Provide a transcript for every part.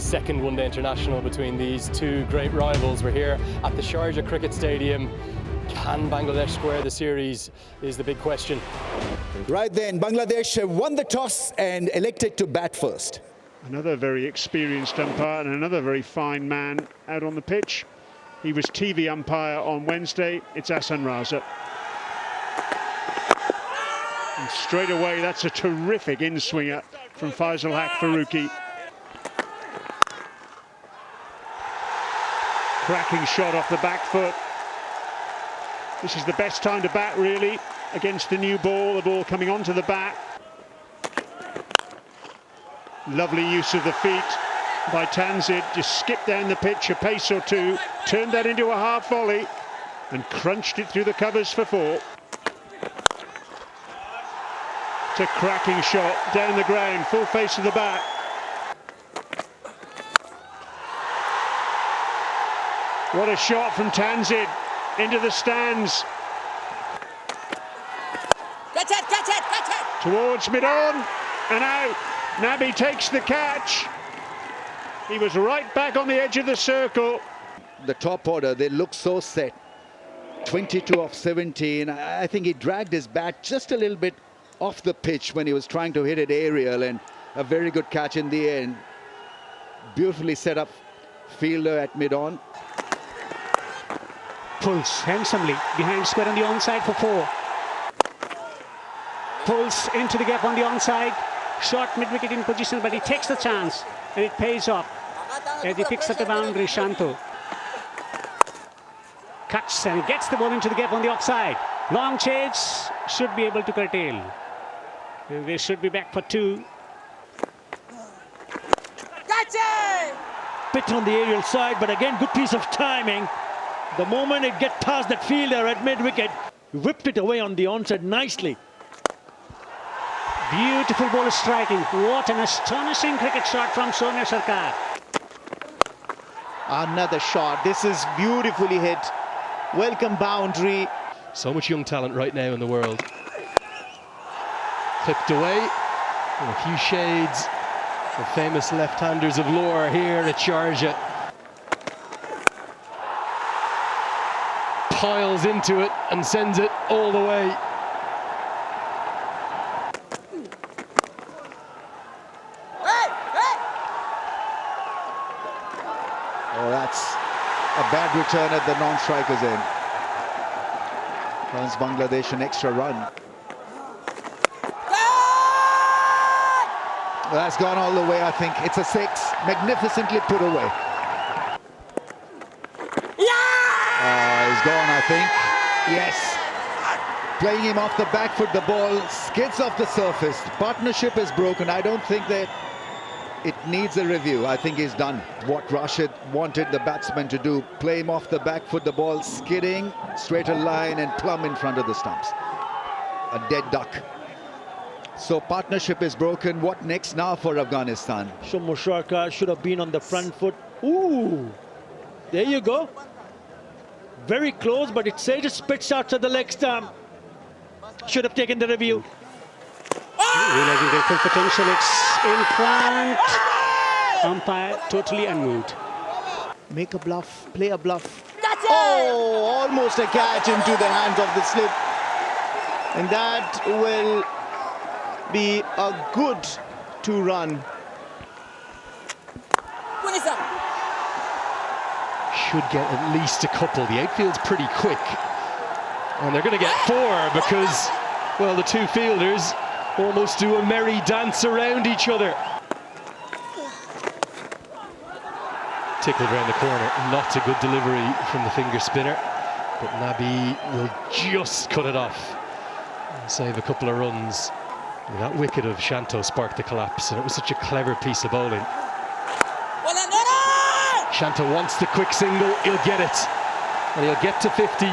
second one-day international between these two great rivals. We're here at the Sharjah Cricket Stadium. Can Bangladesh square the series is the big question. Right then, Bangladesh won the toss and elected to bat first. Another very experienced umpire and another very fine man out on the pitch. He was TV umpire on Wednesday. It's Ahsan Raza. And straight away, that's a terrific in-swinger from Faisal Haq Faruqi. Cracking shot off the back foot. This is the best time to bat, really, against the new ball, the ball coming onto the bat. Lovely use of the feet by Tanzid. Just skipped down the pitch a pace or two, turned that into a half volley and crunched it through the covers for four. It's a cracking shot down the ground, full face of the bat. What a shot from Tanzid into the stands. Catch it! Towards mid-on and out. Nabi takes the catch. He was right back on the edge of the circle. The top order, they look so set. 22 of 17. I think he dragged his bat just a little bit off the pitch when he was trying to hit it aerial, and a very good catch in the end. Beautifully set up fielder at mid-on. Pulls handsomely behind square on the onside for four. Pulls into the gap on the onside. Short mid-wicket in position, but he takes the chance and it pays off as he picks up the boundary. Shanto cuts and gets the ball into the gap on the offside. Long chase, should be able to curtail. And they should be back for two. Catch it! Bit on the aerial side, but again, good piece of timing. The moment it gets past that fielder at mid-wicket, whipped it away on the onside nicely. Beautiful ball striking. What an astonishing cricket shot from Soumya Sarkar. Another shot. This is beautifully hit. Welcome boundary. So much young talent right now in the world. Clipped away. And a few shades of famous left-handers of lore here at Sharjah. Piles into it and sends it all the way. Oh, that's a bad return at the non-striker's end. Runs Bangladesh an extra run. That's gone all the way, I think. It's a six. Magnificently put away. He's gone, I think. Yes. Playing him off the back foot, the ball skids off the surface. Partnership is broken. I don't think that it needs a review. I think he's done what Rashid wanted the batsman to do. Play him off the back foot, the ball skidding, straight a line and plumb in front of the stumps. A dead duck. So partnership is broken. What next now for Afghanistan? Soumya Sarkar should have been on the front foot. Ooh, there you go. Very close, but it says it spits out to the leg stump. Should have taken the review. Realizing their full potential, it's in front. Umpire totally unmoved. Make a bluff, play a bluff. Oh, almost a catch into the hands of the slip. And that will be a good two-run. Should get at least a couple. The outfield's pretty quick. And they're going to get four because, well, the two fielders almost do a merry dance around each other. Tickled around the corner. Not a good delivery from the finger spinner. But Nabi will just cut it off and save a couple of runs. That wicket of Shanto sparked the collapse, and it was such a clever piece of bowling. Shanto wants the quick single, he'll get it. And he'll get to 50.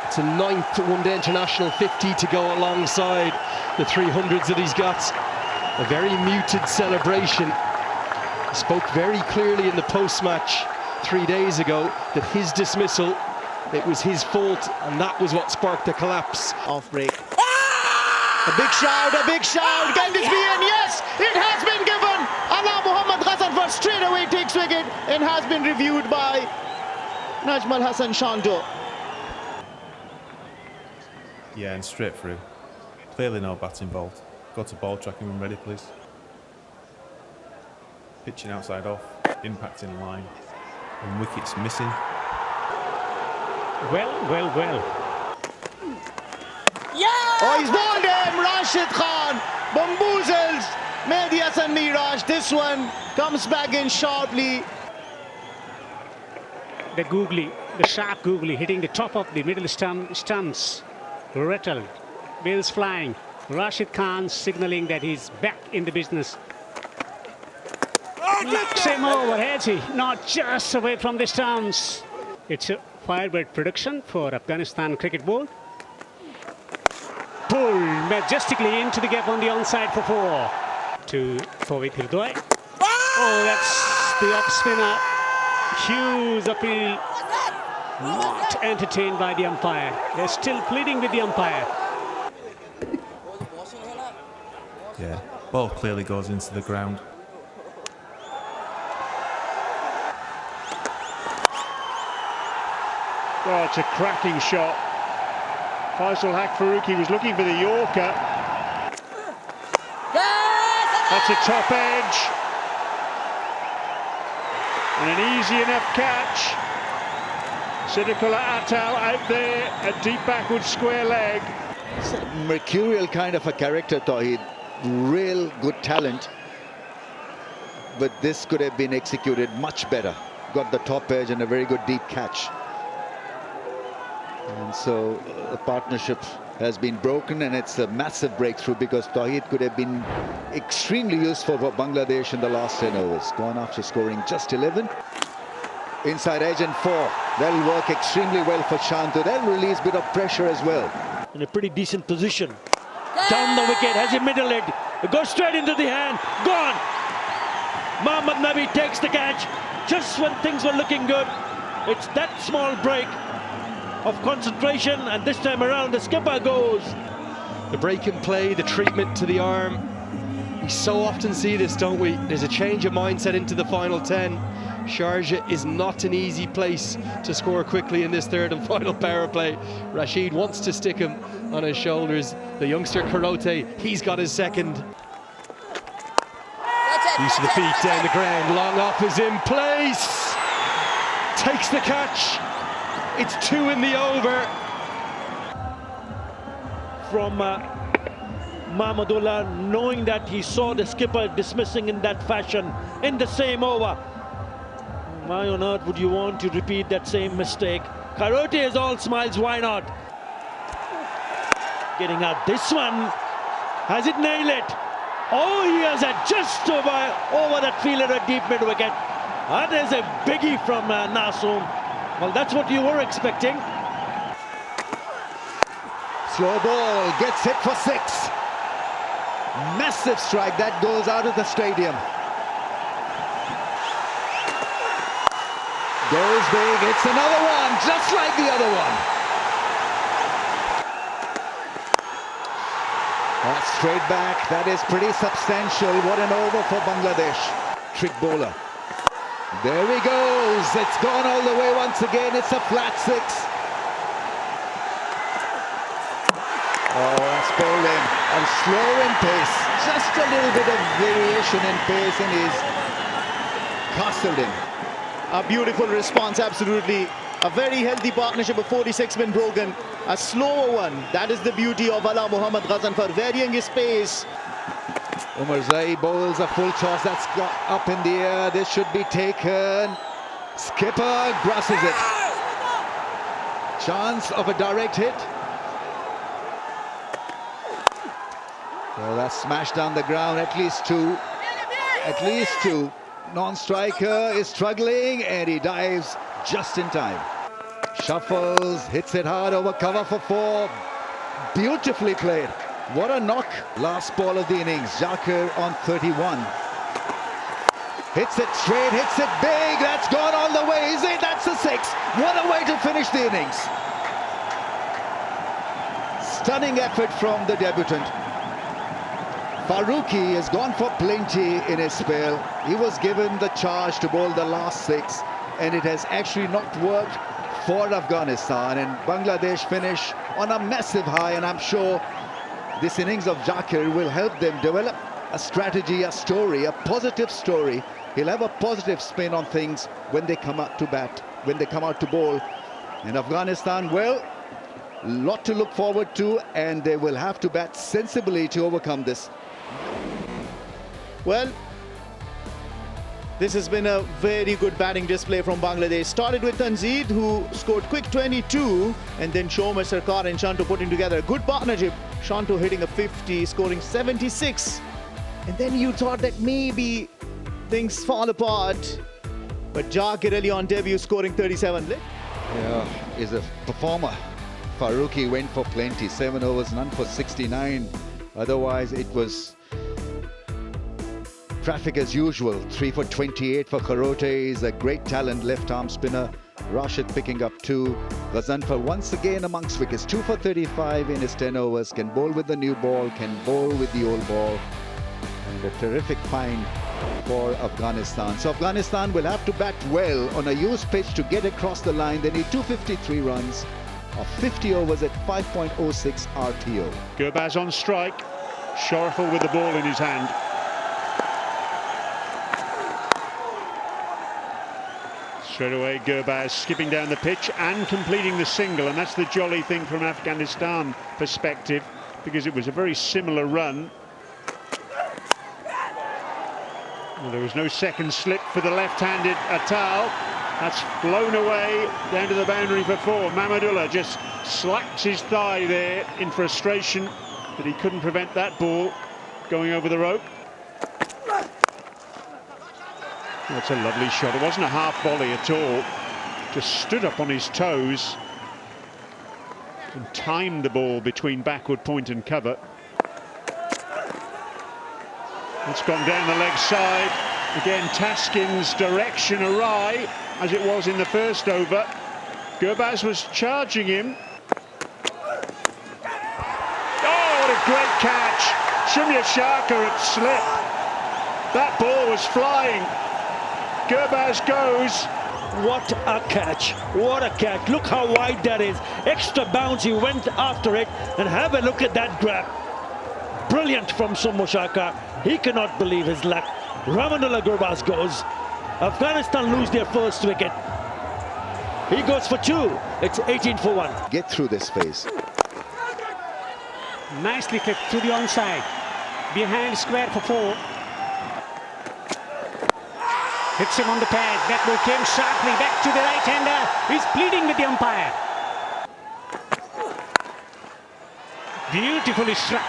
It's a 9th one-day international, 50 to go alongside the 300s that he's got. A very muted celebration. He spoke very clearly in the post-match 3 days ago that his dismissal, it was his fault, and that was what sparked the collapse. Off break. A big shout, a big shout. Can this be in? Yes, it has been given. Allah Muhammad Ghazal that first, straight away takes wicket and has been reviewed by Najmal Hassan Shanto. Yeah, and straight through. Clearly no bat involved. Go to ball tracking when ready, please. Pitching outside off, impacting line, and wickets missing. Well. Yeah! Oh, he's bowled him! Rashid Khan bamboozles Mehdi Hasan Miraj. This one comes back in sharply. The sharp googly hitting the top of the middle stumps. Rattled, bills flying. Rashid Khan signaling that he's back in the business. Knocks him over, has he? Not just away from the stumps. It's a Firebird production for Afghanistan Cricket Board. Pulled majestically into the gap on the onside for 4. To Fawid Hirdoy. Oh, that's the off spinner. Hughes appeal. Not entertained by the umpire. They're still pleading with the umpire. Yeah, ball clearly goes into the ground. Oh, it's a cracking shot. Faisal Haq Faruqi was looking for the Yorker. That's a top edge. And an easy enough catch. Siddiqullah Atal out there, a deep backward square leg. It's a mercurial kind of a character, Tawheed. Real good talent. But this could have been executed much better. Got the top edge and a very good deep catch. And so the partnership has been broken, and it's a massive breakthrough because Tawheed could have been extremely useful for Bangladesh in the last 10 overs. Gone after scoring just 11. Inside edge and 4. That'll work extremely well for Shanto. That'll release a bit of pressure as well. In a pretty decent position. Down the wicket, has a middle it. It goes straight into the hand. Gone. Mohammad Nabi takes the catch. Just when things were looking good. It's that small break of concentration, and this time around the skipper goes. The break in play, the treatment to the arm. We so often see this, don't we? There's a change of mindset into the final 10. Sharjah is not an easy place to score quickly in this third and final power play. Rashid wants to stick him on his shoulders. The youngster Karote, he's got his second. Use of the feet down the ground, long off is in place. Takes the catch. It's 2 in the over. From Mahmudullah, knowing that he saw the skipper dismissing in that fashion in the same over. Why on earth would you want to repeat that same mistake? Karote is all smiles, why not? Getting out this one. Has it nailed it? Oh, he has it just over that fielder at deep mid wicket. That is a biggie from Nasoom. Well, that's what you were expecting. Slow ball, gets hit for 6. Massive strike that goes out of the stadium. Goes big, it's another one, just like the other one. That's straight back, that is pretty substantial. What an over for Bangladesh. Trick bowler. There he goes, it's gone all the way once again, it's a flat 6. Oh, that's bowled in, and slow in pace. Just a little bit of variation in pace, and he's castled in. A beautiful response, absolutely. A very healthy partnership of 46 been broken. A slower one. That is the beauty of Ala Muhammad Ghazan for varying his pace. Umar Zai bowls a full toss, that's got up in the air. This should be taken. Skipper grasses it. Chance of a direct hit. Well, that's smashed down the ground. At least 2. At least 2. Non-striker is struggling, and he dives just in time. Shuffles, hits it hard over cover for 4. Beautifully played. What a knock. Last ball of the innings. Zakir on 31. Hits it straight, hits it big. That's gone all the way. Is it? That's a 6. What a way to finish the innings. Stunning effort from the debutant. Farooqi has gone for plenty in his spell. He was given the charge to bowl the last 6, and it has actually not worked for Afghanistan. And Bangladesh finish on a massive high, and I'm sure this innings of Zakir will help them develop a strategy, a story, a positive story. He'll have a positive spin on things when they come out to bat, when they come out to bowl. And Afghanistan, well, a lot to look forward to, and they will have to bat sensibly to overcome this. Well, this has been a very good batting display from Bangladesh. Started with Tanzid, who scored quick 22, and then Shomer Sarkar and Shanto putting together a good partnership. Shanto hitting a 50, scoring 76. And then you thought that maybe things fall apart. But Zakir Ali on debut scoring 37. Yeah, is a performer. Farooqi went for plenty, 7 overs, none for 69. Otherwise, it was traffic as usual. 3 for 28 for Karote. He's a great talent, left-arm spinner. Rashid picking up 2. Ghazanfar once again amongst wickets. 2 for 35 in his 10 overs. Can bowl with the new ball, can bowl with the old ball. And a terrific find for Afghanistan. So Afghanistan will have to bat well on a used pitch to get across the line. They need 253 runs of 50 overs at 5.06 RTO. Gurbaz on strike. Shoreful with the ball in his hand. Straight away, Gurbaz skipping down the pitch and completing the single, and that's the jolly thing from Afghanistan perspective, because it was a very similar run. Well, there was no second slip for the left-handed Atal. That's flown away down to the boundary for 4. Mahmudullah just slaps his thigh there in frustration that he couldn't prevent that ball going over the rope. That's a lovely shot. It wasn't a half volley at all. Just stood up on his toes and timed the ball between backward point and cover. It's gone down the leg side. Again, Taskin's direction awry, as it was in the first over. Gurbaz was charging him. Oh, what a great catch. Shumya Shaka had slipped. That ball was flying. Gurbaz goes. What a catch. What a catch. Look how wide that is. Extra bounce. He went after it. And have a look at that grab. Brilliant from Shumya Shaka. He cannot believe his luck. Rahmanullah Gurbaz goes. Afghanistan lose their first wicket. He goes for 2. It's 18 for 1. Get through this phase. Nicely clipped to the onside. Behind square for 4. Hits him on the pad. That ball came sharply back to the right-hander. He's pleading with the umpire. Beautifully struck.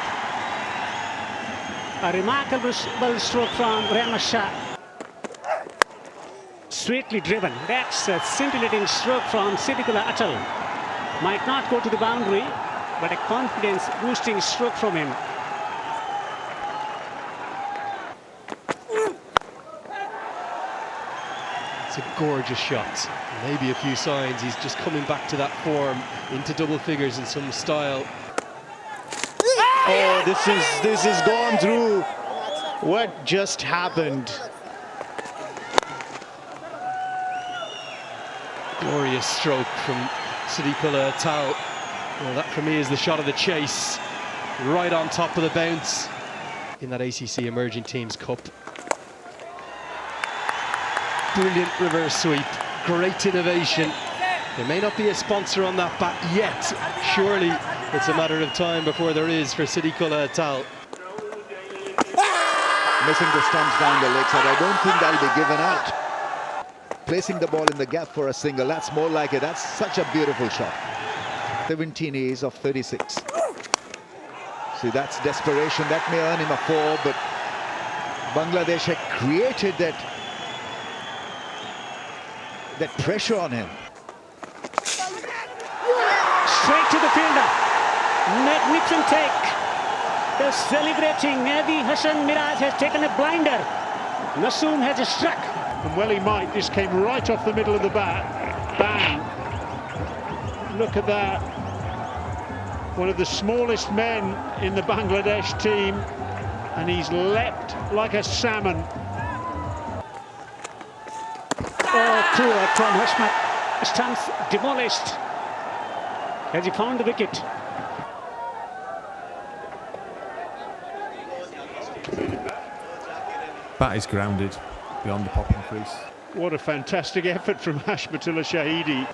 A remarkable stroke from Rahmat Shah. Sweetly driven. That's a scintillating stroke from Siddiqullah Atal. Might not go to the boundary, but a confidence-boosting stroke from him. It's a gorgeous shot. Maybe a few signs he's just coming back to that form, into double figures in some style. Oh, this is gone through. What just happened? Glorious stroke from Siddiqullah Atal. Well, that for me is the shot of the chase. Right on top of the bounce in that ACC Emerging Teams Cup. Brilliant reverse sweep. Great innovation. There may not be a sponsor on that bat yet. Surely it's a matter of time before there is for Siddiqullah Atal. Missing the stumps down the leg side. I don't think that'll be given out. Placing the ball in the gap for a single. That's more like it. That's such a beautiful shot. 17 A's of 36. See, that's desperation. That may earn him a 4, but Bangladesh had created that pressure on him. Straight to the fielder. Magnificent take. They're celebrating. Nabi Hassan Miraj has taken a blinder. Nasoom has struck. And well he might. This came right off the middle of the bat. Bang. Look at that. One of the smallest men in the Bangladesh team and he's leapt like a salmon. Oh, poor from Hashmat. Stands demolished. Has he found the wicket? Bat is grounded beyond the popping crease. What a fantastic effort from Hashmatullah Shahidi.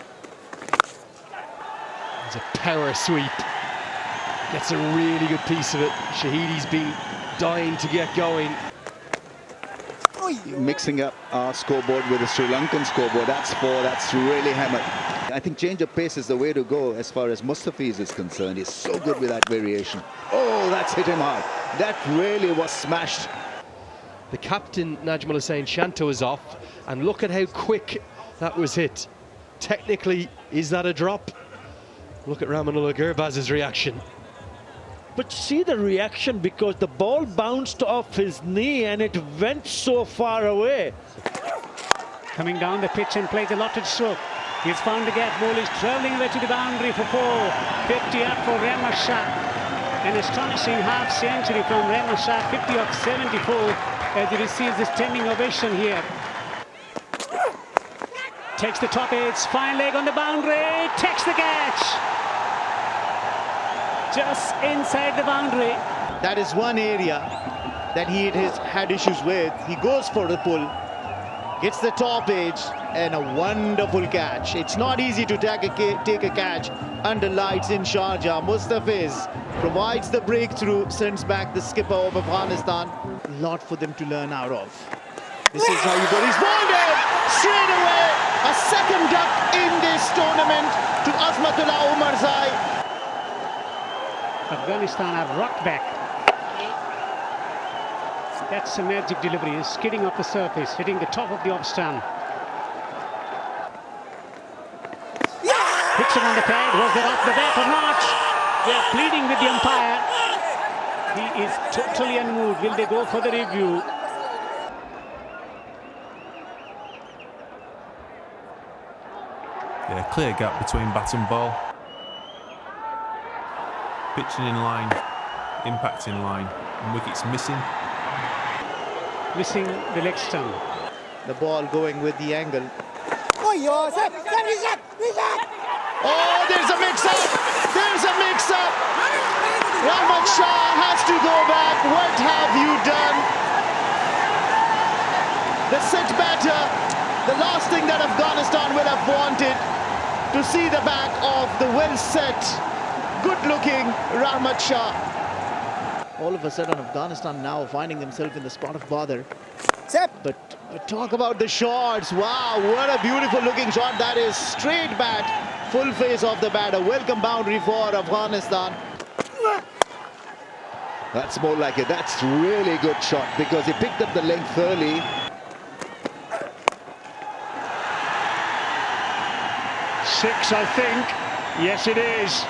It's a power sweep. Gets a really good piece of it. Shahidi's been dying to get going. Mixing up our scoreboard with the Sri Lankan scoreboard. That's 4. That's really hammered. I think change of pace is the way to go as far as Mustafiz is concerned. He's so good with that variation. Oh, that's hit him hard. That really was smashed. The captain, Najmul Hussain Shanto, is off, and look at how quick that was hit. Technically, is that a drop? Look at Ramanullah Gurbaz's reaction. But see the reaction, because the ball bounced off his knee and it went so far away. Coming down the pitch and plays a lotted stroke. He's found the gap. Ball is travelling away to the boundary for 4. 50 up for Rahmat Shah. An astonishing half century from Rahmat Shah. 50 off 74 as he receives this standing ovation here. Takes the top edge. Fine leg on the boundary. Takes the catch. Just inside the boundary. That is one area that he had issues with. He goes for the pull, gets the top edge, and a wonderful catch. It's not easy to take a catch under lights in Sharjah. Mustafiz provides the breakthrough, sends back the skipper of Afghanistan. A lot for them to learn out of. This is how you go. He's bowled straight away. A second duck in this tournament to Azmatullah Omarzai. Afghanistan have rocked back. That's a magic delivery. He's skidding off the surface, hitting the top of the off stump. Hits him on the pad. Was it off the bat or not? They're pleading with the umpire. He is totally unmoved. Will they go for the review? Yeah, clear gap between bat and ball. Pitching in line, impact in line, and wickets missing. Missing the leg stump. The ball going with the angle. Oh, there's a mix-up! There's a mix-up! Rahmat Shah has to go back. What have you done? The set batter, the last thing that Afghanistan will have wanted, to see the back of the well-set, good-looking Rahmat Shah. All of a sudden, Afghanistan now finding themselves in the spot of bother. But talk about the shots. Wow, what a beautiful looking shot that is. Straight bat, full face of the batter. Welcome boundary for Afghanistan. That's more like it. That's really good shot because he picked up the length early. Six, I think. Yes, it is.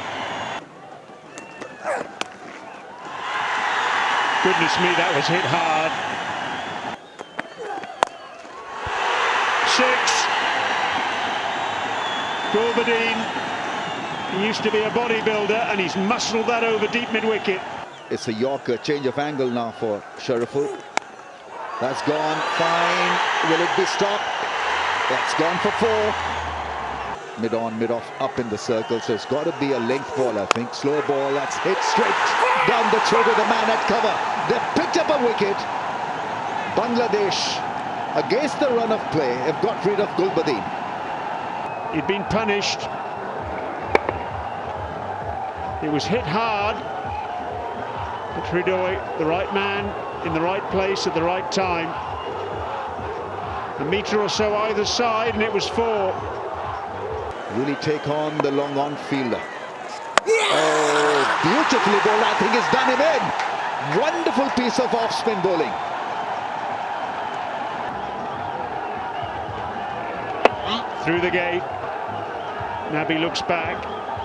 Goodness me, that was hit hard. 6. Gulbadine, he used to be a bodybuilder and he's muscled that over deep mid-wicket. It's a Yorker, change of angle now for Shariful. That's gone, fine. Will it be stopped? That's gone for 4. Mid-on, mid-off, up in the circle, so it's got to be a length ball, I think. Slow ball, that's hit straight down the throat of the man at cover. They've picked up a wicket. Bangladesh, against the run of play, have got rid of Gulbadine. He'd been punished. It was hit hard. But Hridoy, the right man, in the right place at the right time. A metre or so either side, and it was 4. Really take on the long on fielder. Oh, beautifully bowled. I think it's done him in. Wonderful piece of off-spin bowling. Through the gate. Nabi looks back,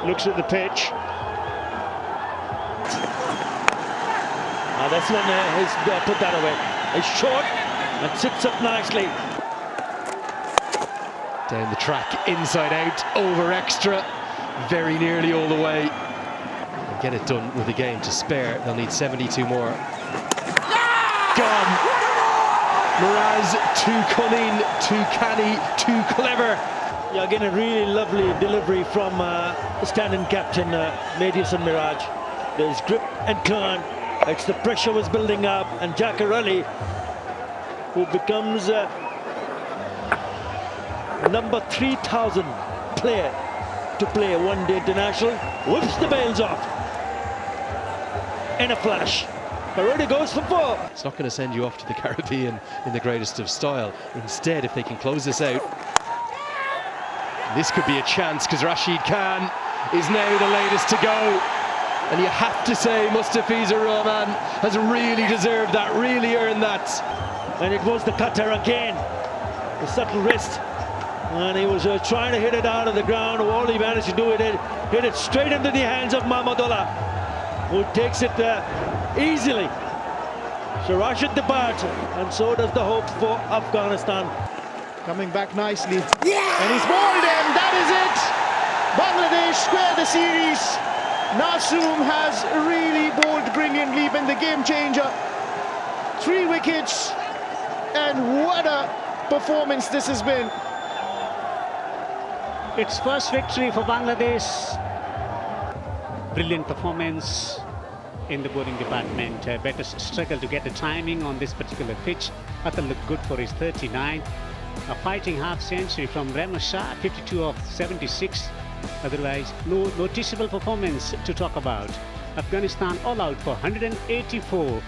looks at the pitch. That's one he's put that away. It's short and sits up nicely. Down the track, inside out, over extra, very nearly all the way. They'll get it done with a game to spare. They'll need 72 more. Gone. Miraz, too cunning, too canny, too clever. Yeah, again, a really lovely delivery from standing captain Madison Miraj. There's grip and turn. It's the pressure was building up, and Jackarelli, who becomes number 3,000 player to play a one-day international, whips the bails off in a flash. Already goes for 4. It's not going to send you off to the Caribbean in the greatest of style. Instead, if they can close this out, this could be a chance, because Rashid Khan is now the latest to go. And you have to say Mustafiza Rahman has really deserved that, really earned that. And it was the cutter again, the subtle wrist. And he was trying to hit it out of the ground. All he managed to do it, hit it straight into the hands of Mahmudullah, who takes it easily. So Rashid depart, and so does the hope for Afghanistan. Coming back nicely. And he's bowled him. That is it. Bangladesh square the series. Nasoom has really bowled brilliantly, been the game changer. 3 wickets, and what a performance this has been. Its first victory for Bangladesh. Brilliant performance in the bowling department. Better struggle to get the timing on this particular pitch. Atal looked good for his 39. A fighting half century from Rehman Shah, 52 of 76. Otherwise, no noticeable performance to talk about. Afghanistan all out for 184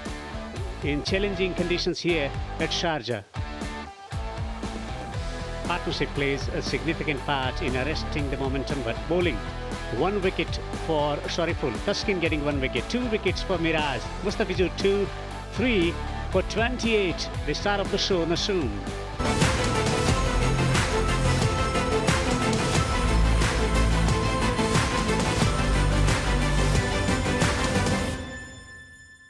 in challenging conditions here at Sharjah. Partnership plays a significant part in arresting the momentum, but bowling 1 wicket for Shariful, Tuskin getting 1 wicket, 2 wickets for Miraj, Mustafizur 2, 3 for 28, the star of the show, Nasoom.